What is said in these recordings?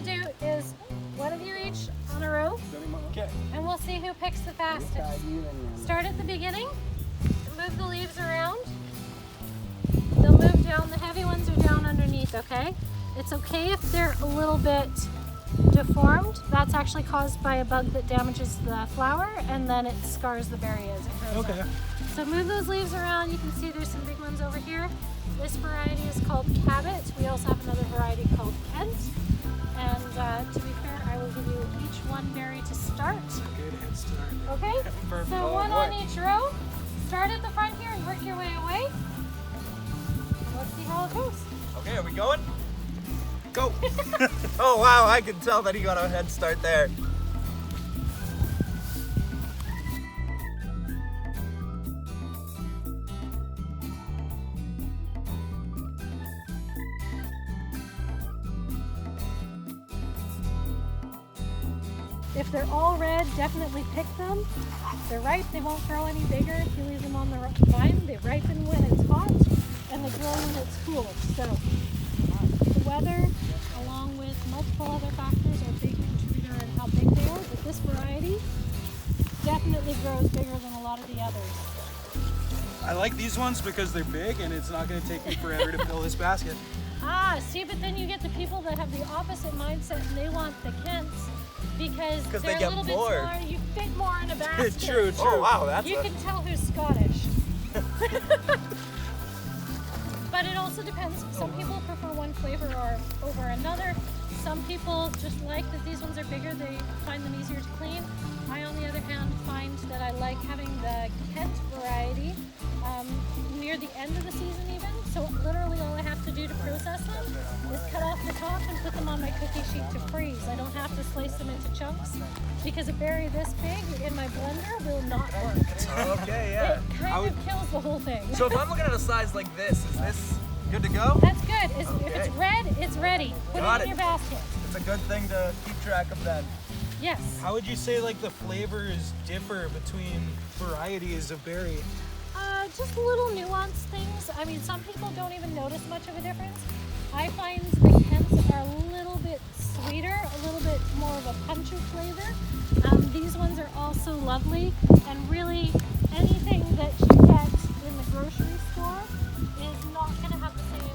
gonna do is one of you each on a row, Okay. and we'll see who picks the fastest. Start at the beginning, move the leaves around. They'll move down, the heavy ones are down underneath, okay? It's okay if they're a little bit deformed. That's actually caused by a bug that damages the flower, and then it scars the berry as it grows up. So move those leaves around. You can see there's some big ones over here. This variety is called Cabot. We also have another variety called Kent. And to be fair, I will give you each one berry to start. Good head start. Okay? Perfect. So one on each row. Start at the front here and work your way away. Let's see how it goes. Okay, are we going? Go! Oh wow, I can tell that he got a head start there. If they're all red, definitely pick them. If they're ripe, they won't grow any bigger if you leave them on the vine. They ripen when it's hot and they grow when it's cool. So the weather, along with multiple other factors, are a big contributor in how big they are. But this variety definitely grows bigger than a lot of the others. I like these ones because they're big and it's not going to take me forever to fill this basket. Ah, see, but then you get the people that have the opposite mindset and they want the Kents because they they're get a little bit more. smaller. You fit more in a basket. True. Oh wow, that's You can tell who's Scottish. But it also depends. Some people prefer one flavor or over another. Some people just like that these ones are bigger. They find them easier to clean. I, on the other hand, find that I like having the Kent variety near the end of the season even. So literally all I have to do to process them is cut off the top and put them on my cookie sheet to freeze. I don't have to slice them into chunks because a berry this big in my blender will not work. Okay, yeah. It kind of kills the whole thing. So if I'm looking at a size like this, is this good to go? That's good. If Okay. it's red, it's ready. Put Got it in it. your basket. It's a good thing to keep track of then. Yes. How would you say like the flavors differ between varieties of berry? Just little nuanced things. I mean, some people don't even notice much of a difference. I find the Kents are a little bit sweeter, a little bit more of a punchy flavor. These ones are also lovely, and really anything that you get in the grocery store is not going to have the same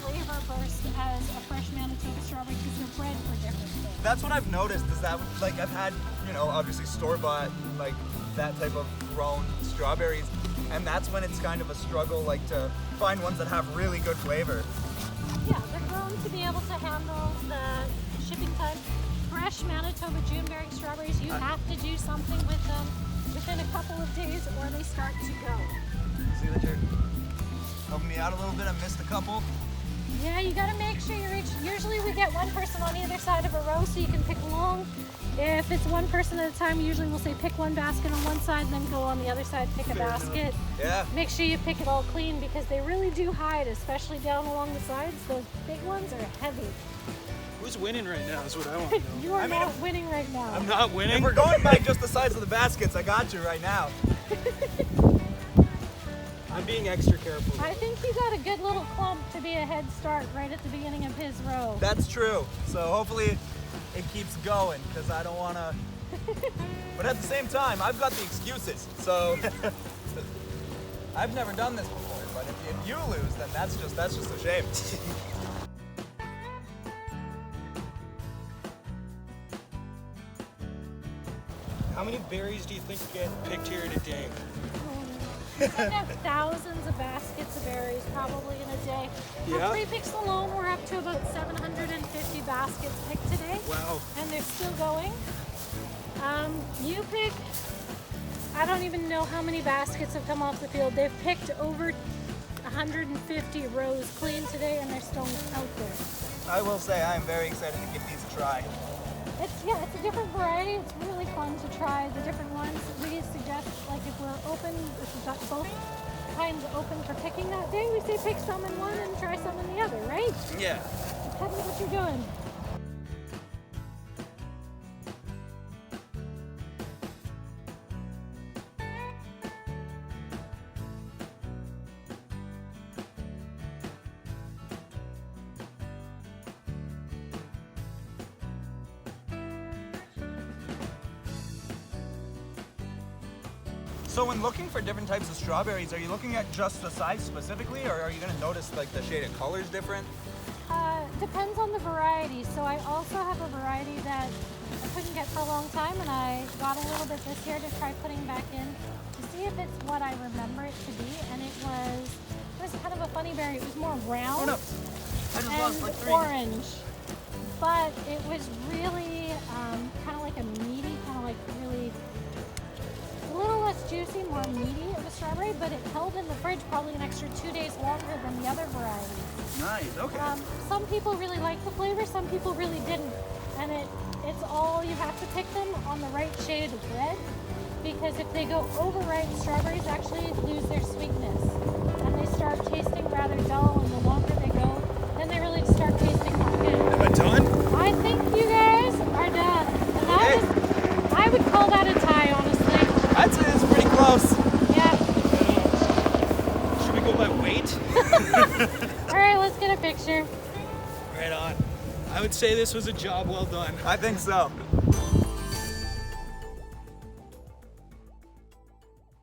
flavor burst as a fresh Manitoba strawberry because they're bred for different things. That's what I've noticed is that like I've had, obviously store-bought, like that type of grown strawberries, and that's when it's kind of a struggle, like to find ones that have really good flavor. Yeah, they're grown to be able to handle the shipping time. Fresh Manitoba June-bearing strawberries, you have to do something with them within a couple of days or they start to go. See that you're helping me out a little bit? I missed a couple. Yeah, you gotta make sure you reach. Usually we get one person on either side of a row so you can pick along. If it's one person at a time, usually we'll say pick one basket on one side, then go on the other side, pick a basket. Yeah. Make sure you pick it all clean because they really do hide, especially down along the sides. Those big ones are heavy. Who's winning right now is what I want to know. You are not winning right now. I'm not If winning. we're going by just the size of the baskets, I got you right now. I'm being extra careful. I think you got a good little clump to be a head start right at the beginning of his row. That's true. So hopefully it keeps going because I don't want to. But at the same time, I've got the excuses. So I've never done this before. But if you lose, then that's just a shame. How many berries do you think get picked here in a day? We have thousands of baskets of berries probably in a day. Yeah? For pre-picks alone, we're up to about 750 baskets picked today. Wow. And they're still going. You pick, I don't even know how many baskets have come off the field. They've picked over 150 rows clean today and they're still out there. I will say I am very excited to give these a try. It's a different variety. It's really fun to try the different ones. We suggest, like if we're open, if we've got both kinds open for picking that day, we say pick some in one and try some in the other, right? Yeah. Tell me what you're doing. So when looking for different types of strawberries, are you looking at just the size specifically, or are you gonna notice like the shade of colors different? Depends on the variety. So I also have a variety that I couldn't get for a long time, and I got a little bit this year to try putting back in to see if it's what I remember it to be. And it was kind of a funny berry. It was more round I just lost like and 3. orange, but it was really kind of like a meaty, kind of like really a little less juicy, more meaty of a strawberry, but it held in the fridge probably an extra 2 days longer than the other varieties. Nice, okay. Some people really liked the flavor, some people really didn't. And it's all, you have to pick them on the right shade of red, because if they go overripe, strawberries actually lose their sweetness. And they start tasting rather dull, and the longer they go, then they really start tasting more good. Am I done? I think you guys are done. And that is, I would call that a tie, honestly. I'd say it's pretty close. Yeah. Should we go by weight? All right, let's get a picture. Right on. I would say this was a job well done. I think so.